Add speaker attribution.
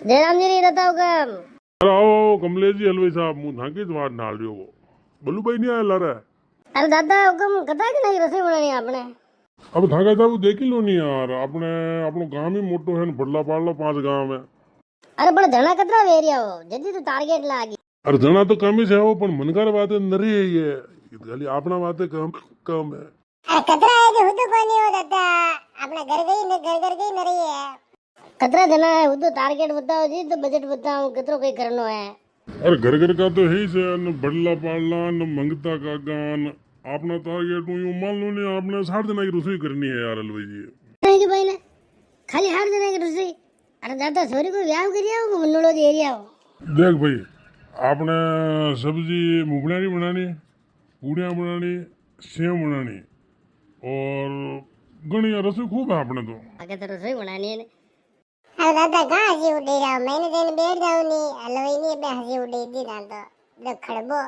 Speaker 1: जयराम जी बताओ काम।
Speaker 2: अरे आओ कमलेश जी हलवाई साहब मुंह धांकी ज वाट नाल रह्यो वो बल्लू भाई नहीं आया लारे।
Speaker 1: अरे दादा हुक्म कथा कि नहीं रसोई बनानी आपने।
Speaker 2: अब धागा साहब देख ही लो नहीं यार अपने अपनो गांव ही मोटो है न भडला पाड़ला 5 गांव है।
Speaker 1: अरे पण धना कतरा वेरिया हो जल्दी तो टारगेट लागी।
Speaker 2: अरे जना तो कम ही से वो पण मनकार बातें नरी है ये खाली अपना बातें कम कम है।
Speaker 3: अरे कतरा है जो हुदू कोनी हो दादा अपने घर गई न रही है।
Speaker 1: कतरा धना है वो तो टारगेट बताओ जी तो बजट बताओ कितरो कई करनो है।
Speaker 2: अरे घर घर का तो है ही से न भडला पाड़ला न मंगता का गान अपना टारगेट यूं मान लो नहीं आपने 60 जना की रसोई करनी है यार हलवाई जी।
Speaker 1: नहीं कि भाई ने खाली हार देने की रसोई। अरे दादा सोरी को व्याव करिया हो मुन्नोड़ो जी एरिया हो।
Speaker 2: देख भाई आपने सब्जी मुगलानी बनानी पूड़ियाँ बनानी सेव बनानी और घनी रसोई खूब है आपने तो।
Speaker 1: आगे तो रसोई बनानी है।
Speaker 3: अरे दादा कहाँ हंसी उड़ी रहा मैंने दिन बैठ जाऊँ नहीं हलवाई नहीं बे हंसी उड़ी दी ना तो खड़बो